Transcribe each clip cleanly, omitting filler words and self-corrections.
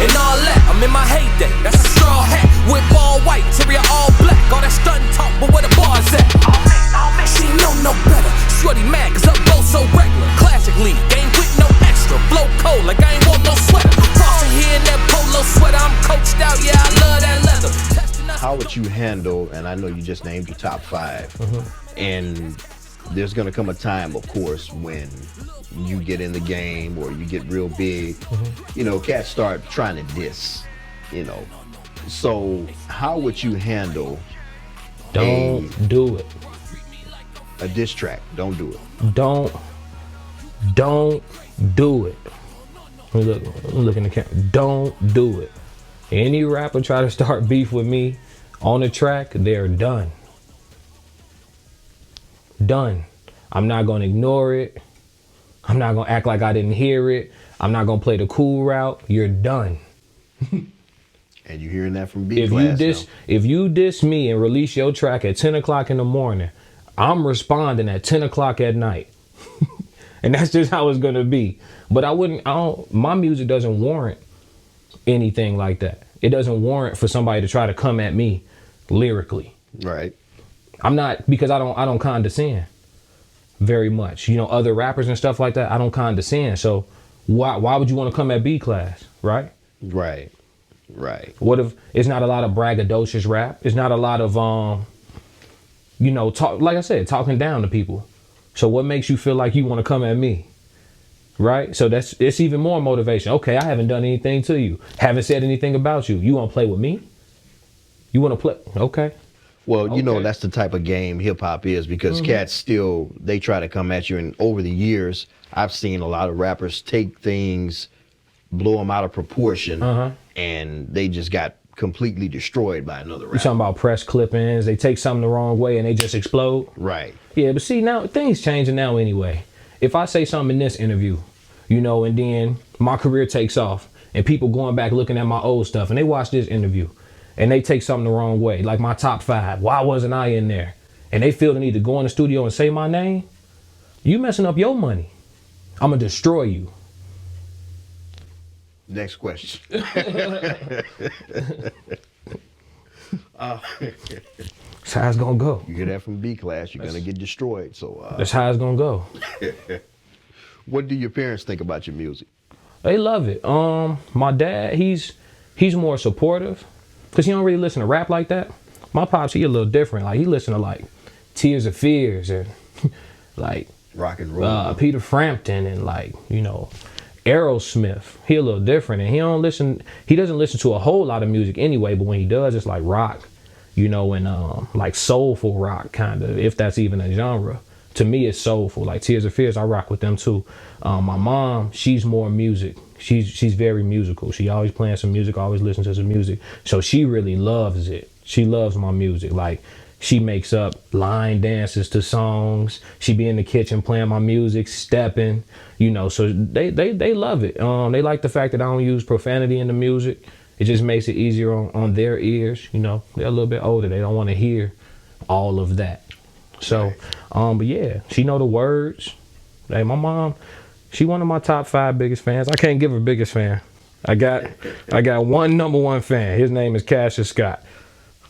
and all that. I'm in my heyday. That's a straw hat with all white, interior all black. All that stun talk, but where the bars at? She know no better. Shorty mad cause her flow so regular. Classic league, ain't with no extra. Flow cold like I ain't want no sweater. Crossing here in that polo sweater. I'm coached out, yeah, I love that leather. How would you handle, and I know you just named your top 5, and there's gonna come a time, of course, when you get in the game or you get real big, you know, cats start trying to diss, you know. So how would you handle Don't do it. a diss track? Don't do it. Don't do it. Let me look in the camera. Don't do it. Any rapper try to start beef with me on the track, they're done. Done. I'm not gonna ignore it. I'm not gonna act like I didn't hear it. I'm not gonna play the cool route. You're done. And you're hearing that from B-Class. If you diss me and release your track at 10 o'clock in the morning, I'm responding at 10 o'clock at night. And that's just how it's gonna be. But my music doesn't warrant anything like that. It doesn't warrant for somebody to try to come at me lyrically. Right. I'm not, because I don't condescend very much. You know, other rappers and stuff like that, I don't condescend. So why would you want to come at B-Class, right? Right. What if it's not a lot of braggadocious rap? It's not a lot of you know, talk, like I said, talking down to people. So what makes you feel like you want to come at me? Right? So it's even more motivation. Okay, I haven't done anything to you. Haven't said anything about you. You want to play with me? You want to play? Okay. Well, you know, that's the type of game hip hop is, because cats still, they try to come at you. And over the years, I've seen a lot of rappers take things, blow them out of proportion, and they just got completely destroyed by another rapper. You're talking about press clippings. They take something the wrong way and they just explode. Right. Yeah, but see, now things changing now anyway. If I say something in this interview, you know, and then my career takes off and people going back looking at my old stuff and they watch this interview and they take something the wrong way, like my top 5, why wasn't I in there? And they feel the need to go in the studio and say my name, you messing up your money. I'm gonna destroy you. Next question. That's how it's gonna go. You hear that from B-Class, you're gonna get destroyed. So That's how it's gonna go. What do your parents think about your music? They love it. My dad, he's more supportive because he don't really listen to rap like that. My pops, he a little different. Like he listen to like Tears of Fears and like rock and roll, Peter Frampton and like, you know, Aerosmith. He a little different, and he doesn't listen to a whole lot of music anyway, but when he does, it's like rock, you know, and like soulful rock kind of, if that's even a genre. To me, it's soulful. Like Tears of Fears, I rock with them too. My mom, she's more music. She's very musical. She always playing some music, always listens to some music. So she really loves it. She loves my music. Like she makes up line dances to songs. She be in the kitchen playing my music, stepping, you know, so they love it. They like the fact that I don't use profanity in the music. It just makes it easier on their ears. You know, they're a little bit older. They don't want to hear all of that. So, but yeah, she know the words. Hey, my mom, she one of my top 5 biggest fans. I can't give her biggest fan. I got one number 1 fan. His name is Cassius Scott.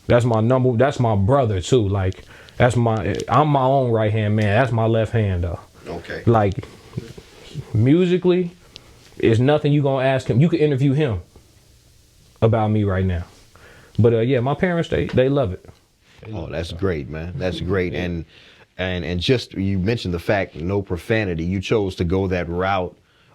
That's my brother too. Like I'm my own right hand man. That's my left hand though. Okay. Like musically, it's nothing you gonna ask him. You could interview him about me right now. But yeah, my parents, they love it. Oh, that's great, man. That's great. And just, you mentioned the fact, no profanity. You chose to go that route,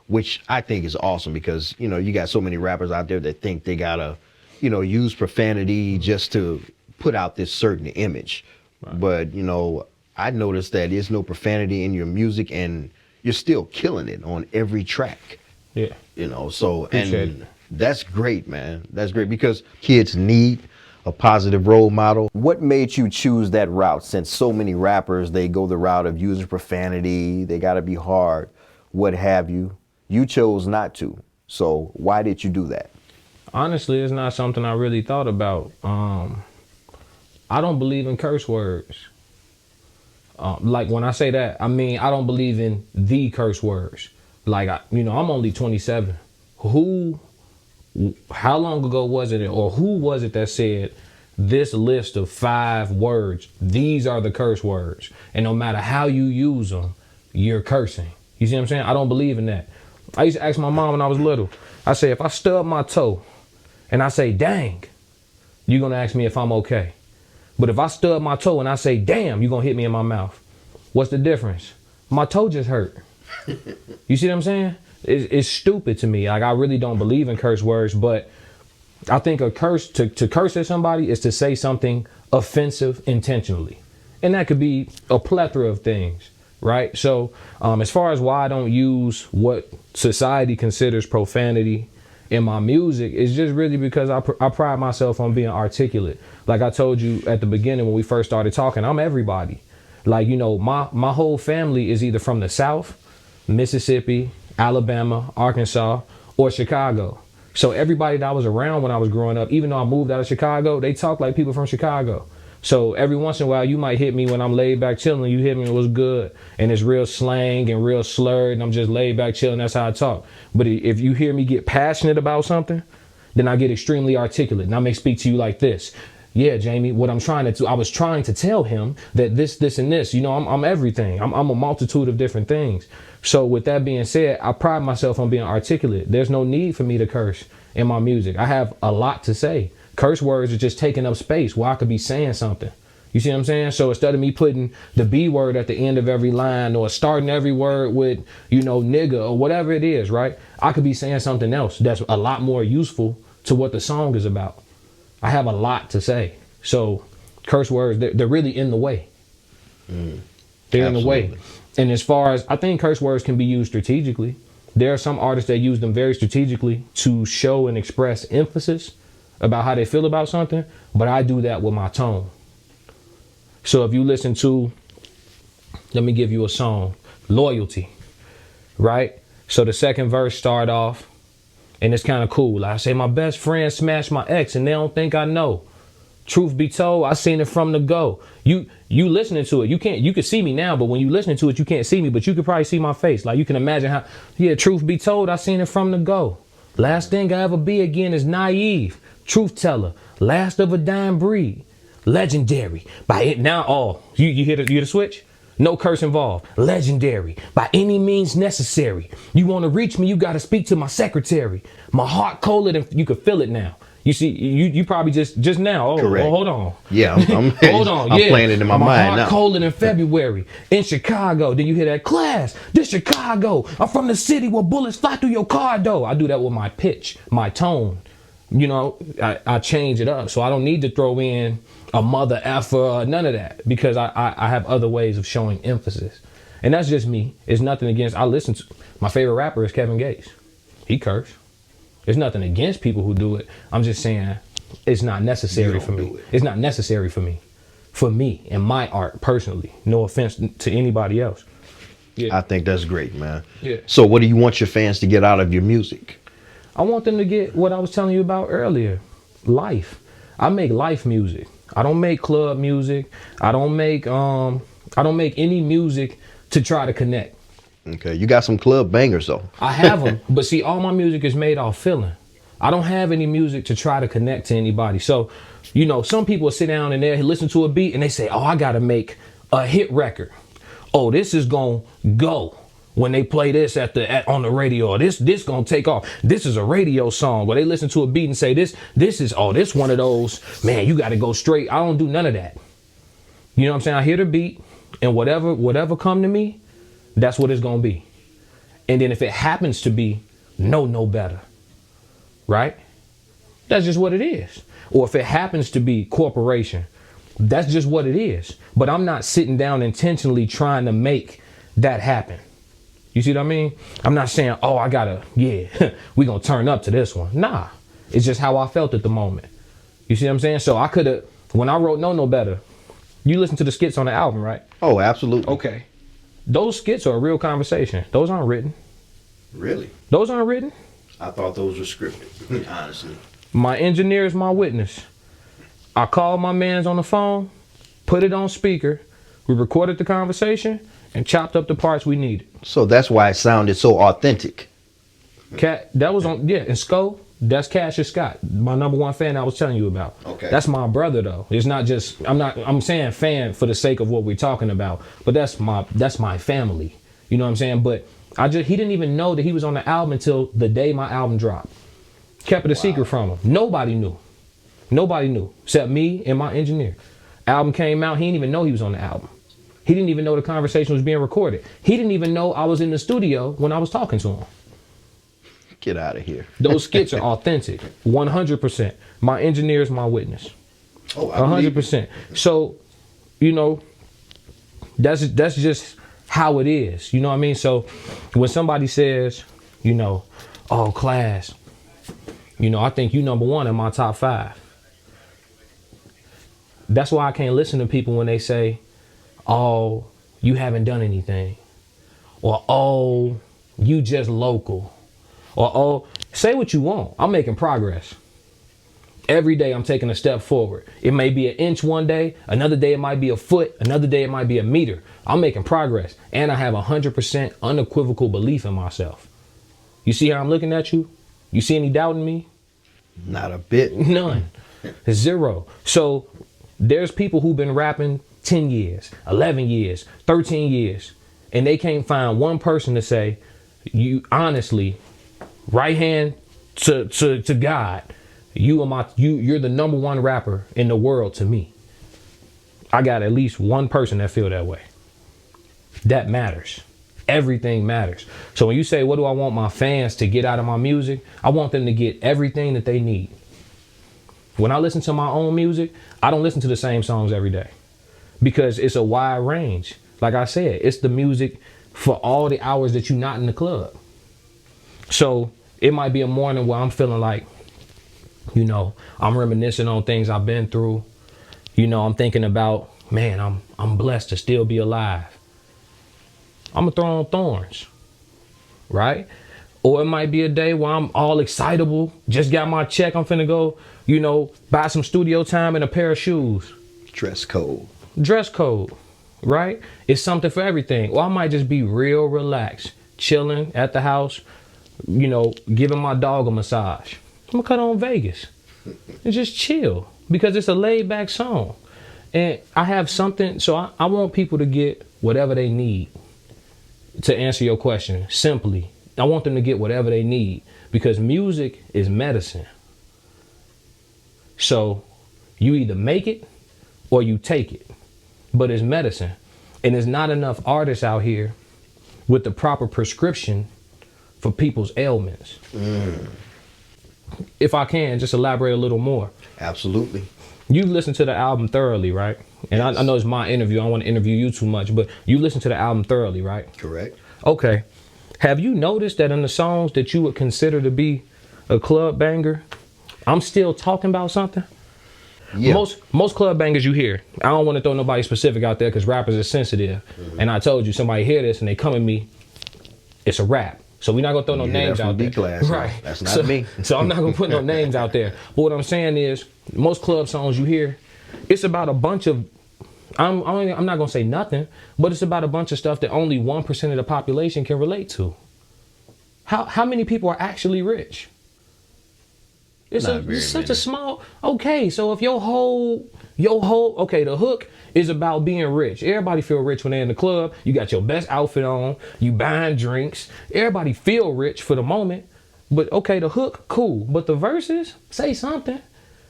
which I think is awesome because, you know, you got so many rappers out there that think they gotta, you know, use profanity just to put out this certain image. Right. But, you know, I noticed that there's no profanity in your music and you're still killing it on every track. Yeah. You know, so, and that's great, man. That's great because kids need a positive role model. What made you choose that route, since so many rappers, they go the route of using profanity, they gotta be hard, what have you. You chose not to. So why did you do that? Honestly, it's not something I really thought about. I don't believe in curse words. Like when I say that, I mean, I don't believe in the curse words. Like, I'm only 27. Who how long ago was it, or who was it that said this list of 5 words, these are the curse words, and no matter how you use them, you're cursing. You see what I'm saying? I don't believe in that. I used to ask my mom when I was little, I say, if I stub my toe and I say, dang, you're gonna ask me if I'm okay. But if I stub my toe and I say, damn, you're gonna hit me in my mouth. What's the difference? My toe just hurt. You see what I'm saying? It's stupid to me. Like, I really don't believe in curse words, but I think a curse, to curse at somebody is to say something offensive intentionally. And that could be a plethora of things, right? So as far as why I don't use what society considers profanity in my music, it's just really because I pride myself on being articulate. Like I told you at the beginning when we first started talking, I'm everybody. Like, you know, my whole family is either from the South, Mississippi, Alabama, Arkansas, or Chicago. So everybody that I was around when I was growing up, even though I moved out of Chicago, they talk like people from Chicago. So every once in a while, you might hit me when I'm laid back chilling. You hit me, it was good. And it's real slang and real slurred, and I'm just laid back chilling. That's how I talk. But if you hear me get passionate about something, then I get extremely articulate. And I may speak to you like this. Yeah, Jamie, what I'm trying to do, I was trying to tell him that this, and this, you know, I'm everything. I'm a multitude of different things. So with that being said, I pride myself on being articulate. There's no need for me to curse in my music. I have a lot to say. Curse words are just taking up space where I could be saying something. You see what I'm saying? So instead of me putting the B word at the end of every line or starting every word with, you know, nigga or whatever it is, right? I could be saying something else that's a lot more useful to what the song is about. I have a lot to say. So curse words, they're really in the way. They're in the way. And as far as, I think curse words can be used strategically. There are some artists that use them very strategically to show and express emphasis about how they feel about something, but I do that with my tone. So if you listen to, let me give you a song, Loyalty, right? So the second verse start off, and it's kind of cool. Like I say, my best friend smashed my ex and they don't think I know. Truth be told, I seen it from the go. You listening to it, you can see me now, but when you listening to it, you can't see me, but you could probably see my face. Like you can imagine how, yeah, truth be told, I seen it from the go. Last thing I ever be again is naive. Truth teller, last of a dying breed. Legendary. By it now, oh, you hear the switch? No curse involved. Legendary. By any means necessary. You want to reach me, you got to speak to my secretary. My heart colder than, you can feel it now. You see, you probably just now. Oh, correct. Oh, hold on. Yeah, I'm hold on. I'm yeah. playing it in my mind heart now. colder than February in Chicago. Then you hear that class. This Chicago. I'm from the city where bullets fly through your car door. I do that with my pitch, my tone. You know, I change it up. So I don't need to throw in a mother effer or none of that because I have other ways of showing emphasis. And that's just me. It's nothing against, I listen to, my favorite rapper is Kevin Gates. He curse. There's nothing against people who do it. I'm just saying it's not necessary for me. It's not necessary for me and my art personally. No offense to anybody else. Yeah. I think that's great, man. Yeah. So what do you want your fans to get out of your music? I want them to get what I was telling you about earlier. Life. I make life music. I don't make club music. I don't make any music to try to connect. Okay, you got some club bangers though. I have them, but see, all my music is made off feeling. I don't have any music to try to connect to anybody. So, you know, some people sit down and they listen to a beat and they say, oh, I gotta make a hit record. Oh, this is gonna go when they play this on the radio. This gonna take off. This is a radio song. Or they listen to a beat and say this is one of those, man, you gotta go straight. I don't do none of that. You know what I'm saying? I hear the beat and whatever come to me, that's what it's gonna be. And then if it happens to be no better, right? That's just what it is. Or if it happens to be corporation, that's just what it is. But I'm not sitting down intentionally trying to make that happen. You see what I mean? I'm not saying, oh, we gonna turn up to this one. Nah, it's just how I felt at the moment. You see what I'm saying? So I could have, when I wrote No Better, you listen to the skits on the album, right? Oh, absolutely. Okay. Those skits are a real conversation. Those aren't written. Really? Those aren't written. I thought those were scripted, honestly. My engineer is my witness. I called my mans on the phone, put it on speaker, we recorded the conversation, and chopped up the parts we needed. So that's why it sounded so authentic. Cat, that was on, yeah, and Sco, That's Cassius Scott, my number one fan I was telling you about. Okay. That's my brother though. It's not just I'm saying fan for the sake of what we're talking about, but that's my family. You know what I'm saying? But he didn't even know that he was on the album until the day my album dropped. Kept it a secret from him. Nobody knew. Nobody knew except me and my engineer. Album came out, he didn't even know he was on the album. He didn't even know the conversation was being recorded. He didn't even know I was in the studio when I was talking to him. Get out of here. Those skits are authentic, 100%. My engineer is my witness, Oh, I believe it. 100%. So, you know, that's just how it is. You know what I mean? So, when somebody says, you know, oh, Class, you know, I think you number one in my top 5. That's why I can't listen to people when they say, oh, you haven't done anything, or oh, you just local. Or, oh, say what you want. I'm making progress. Every day I'm taking a step forward. It may be an inch one day, another day it might be a foot, another day it might be a meter. I'm making progress. And I have 100% unequivocal belief in myself. You see how I'm looking at you? You see any doubt in me? Not a bit. None. 0. So there's people who've been rapping 10 years, 11 years, 13 years, and they can't find one person to say, you honestly, right hand to God, you're the number one rapper in the world to me. I got at least one person that feel that way. That matters. Everything matters. So when you say, what do I want my fans to get out of my music? I want them to get everything that they need. When I listen to my own music, I don't listen to the same songs every day because it's a wide range. Like I said, it's the music for all the hours that you're not in the club. So it might be a morning where I'm feeling like, you know, I'm reminiscing on things I've been through. You know, I'm thinking about, man, I'm blessed to still be alive. I'm gonna throw on Thorns, right? Or it might be a day where I'm all excitable, just got my check, I'm finna go, you know, buy some studio time and a pair of shoes. Dress code. Dress code, right? It's something for everything. Or I might just be real relaxed, chilling at the house, you know, giving my dog a massage. I'm gonna cut on Vegas and just chill because it's a laid back song. And I have something, so I want people to get whatever they need. To answer your question, simply, I want them to get whatever they need because music is medicine. So you either make it or you take it, but it's medicine. And there's not enough artists out here with the proper prescription for people's ailments. If I can, just elaborate a little more. Absolutely. You've listened to the album thoroughly, right? And yes. I know it's my interview. I don't want to interview you too much, but you listened to the album thoroughly, right? Correct. Okay. Have you noticed that in the songs that you would consider to be a club banger, I'm still talking about something? Yeah. Most club bangers you hear, I don't want to throw nobody specific out there because rappers are sensitive. Mm-hmm. And I told you, somebody hear this and they come at me, it's a rap. So we're not going to throw no names out there. D-Class, right. That's not me. So I'm not going to put no names out there. But what I'm saying is, most club songs you hear, it's about a bunch of, I'm not going to say nothing, but it's about a bunch of stuff that only 1% of the population can relate to. How many people are actually rich? It's such a small, okay, so if your whole, okay, the hook is about being rich. Everybody feel rich when they're in the club. You got your best outfit on, you buying drinks. Everybody feel rich for the moment. But okay, the hook, cool. But the verses, say something.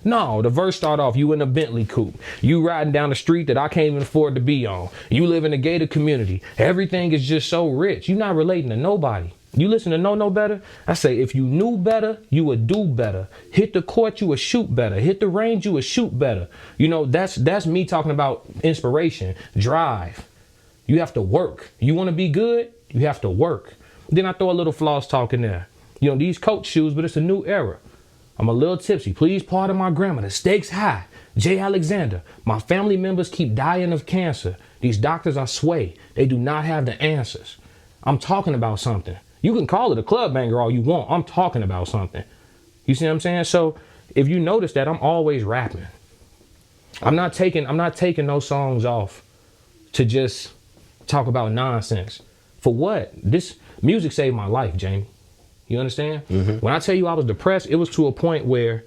No, the verse start off, you in a Bentley coupe. You riding down the street that I can't even afford to be on. You live in a gated community. Everything is just so rich. You're not relating to nobody. You listen to Know Better? I say, if you knew better, you would do better. Hit the court, you would shoot better. Hit the range, you would shoot better. You know, that's me talking about inspiration, drive. You have to work. You want to be good? You have to work. Then I throw a little floss talk in there. You know, these Coach shoes, but it's a new era. I'm a little tipsy. Please pardon my grammar. The stakes high. Jay Alexander. My family members keep dying of cancer. These doctors are sway. They do not have the answers. I'm talking about something. You can call it a club banger all you want. I'm talking about something. You see what I'm saying? So if you notice that, I'm always rapping. I'm not taking those songs off to just talk about nonsense. For what? This music saved my life, Jamie. You understand? When I tell you I was depressed, it was to a point where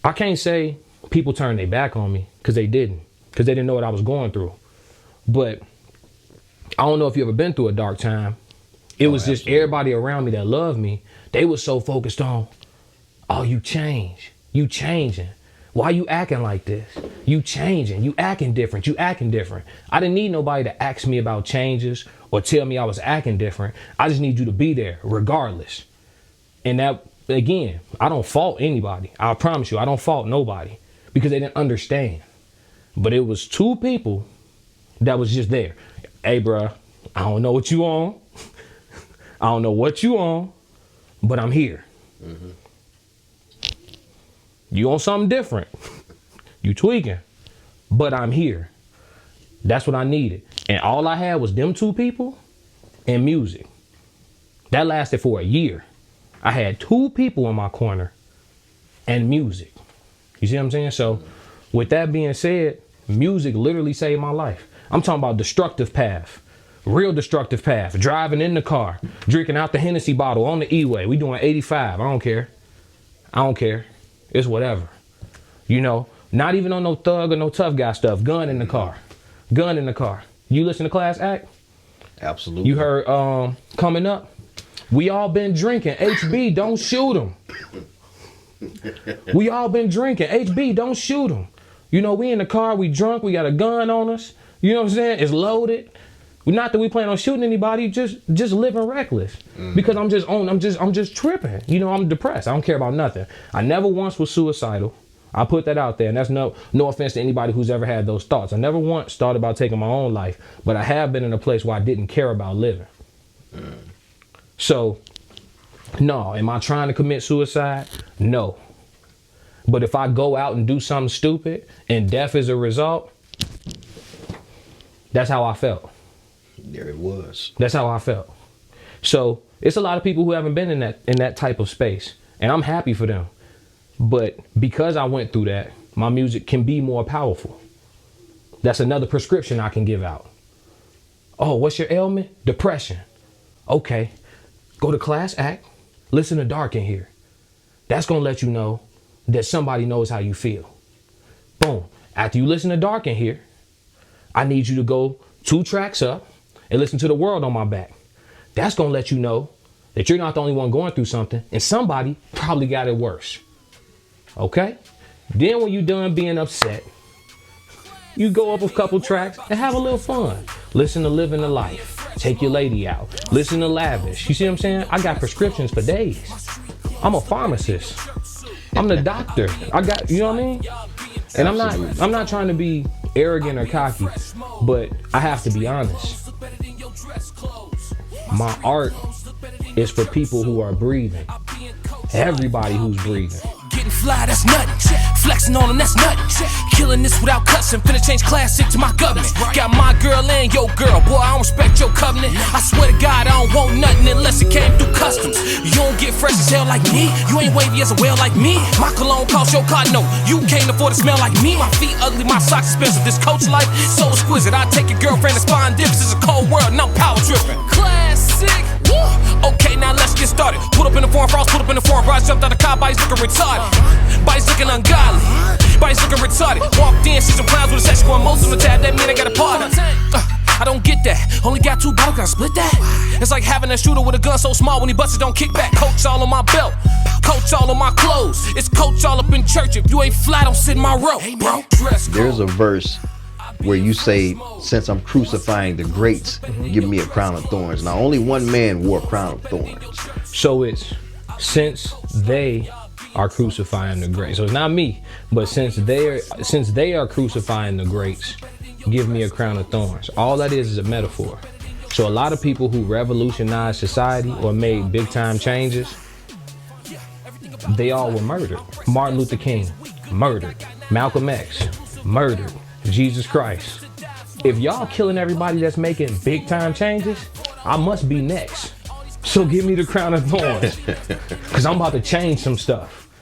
I can't say people turned their back on me, because they didn't know what I was going through. But I don't know if you ever been through a dark time. It was just everybody around me that loved me. They was so focused on, oh, you change. You changing. Why you acting like this? You changing. You acting different. You acting different. I didn't need nobody to ask me about changes or tell me I was acting different. I just need you to be there regardless. And that, again, I don't fault anybody. I promise you, I don't fault nobody, because they didn't understand. But it was two people that was just there. Hey, bruh, I don't know what you on. I don't know what you on, but I'm here. You on something different. You tweaking, but I'm here. That's what I needed. And all I had was them two people and music. That lasted for a year. I had two people in my corner and music. You see what I'm saying? So with that being said, music literally saved my life. I'm talking about destructive path. Real destructive path. Driving in the car, drinking out the Hennessy bottle on the E-way. We doing 85. I don't care. I don't care. It's whatever. You know, not even on no thug or no tough guy stuff. Gun in the car. Gun in the car. You listen to Class Act? Absolutely. You heard Coming Up? We all been drinking. HB, don't shoot him. We all been drinking. HB, don't shoot him. You know, we in the car, we drunk, we got a gun on us. You know what I'm saying? It's loaded. Not that we plan on shooting anybody, just living reckless. Because I'm just tripping. You know, I'm depressed. I don't care about nothing. I never once was suicidal. I put that out there, and that's no offense to anybody who's ever had those thoughts. I never once thought about taking my own life, but I have been in a place where I didn't care about living. So, no, am I trying to commit suicide? No. But if I go out and do something stupid and death is a result, that's how I felt. There it was. That's how I felt. So it's a lot of people who haven't been in that type of space, and I'm happy for them. But because I went through that, my music can be more powerful. That's another prescription I can give out. Oh, what's your ailment? Depression. Okay, go to Class Act, listen to Dark in Here. That's gonna let you know that somebody knows how you feel. Boom. After you listen to Dark in Here, I need you to go 2 tracks up and listen to The World on My Back. That's gonna let you know that you're not the only one going through something, and somebody probably got it worse. Okay? Then when you're done being upset, you go up a couple tracks and have a little fun. Listen to Living the Life. Take your lady out. Listen to Lavish. You see what I'm saying? I got prescriptions for days. I'm a pharmacist. I'm the doctor. I got, you know what I mean? And I'm not trying to be arrogant or cocky, but I have to be honest. My art is for people who are breathing. Everybody who's breathing. Getting fly, that's nothing. Flexing on them, that's nothing. Killing this without cussing. Finna change classic to my government. Got my girl and your girl. Boy, I don't respect your covenant. I swear to God, I don't want nothing unless it came through customs. You don't get fresh as hell like me. You ain't wavy as a whale like me. My cologne cost your car, no. You can't afford to smell like me. My feet ugly, my socks expensive. This coach life, so exquisite. I take your girlfriend and spine dips. It's a cold world, and I'm power tripping. Classic. Woo. Okay, now let's get started. Put up in the foreign frost, put up in the foreign bras. Jumped out the car, body's looking retarded. Body's looking ungodly. Body's looking retarded. Walked in, see some clowns with a sex going most of the tab. That mean I got a party. I don't get that. Only got 2 bottles, can I split that? It's like having a shooter with a gun so small when he busts it don't kick back. Coach all on my belt. Coach all on my clothes. It's coach all up in church. If you ain't flat, don't sit in my row, bro. There's a verse where you say, since I'm crucifying the greats, give me a crown of thorns. Now, only one man wore a crown of thorns. So it's, since they are crucifying the greats. So it's not me, but since they are crucifying the greats, give me a crown of thorns. All that is a metaphor. So a lot of people who revolutionized society or made big time changes, they all were murdered. Martin Luther King, murdered. Malcolm X, murdered. Jesus Christ. If y'all killing everybody that's making big time changes, I must be next. So give me the crown of thorns, because I'm about to change some stuff.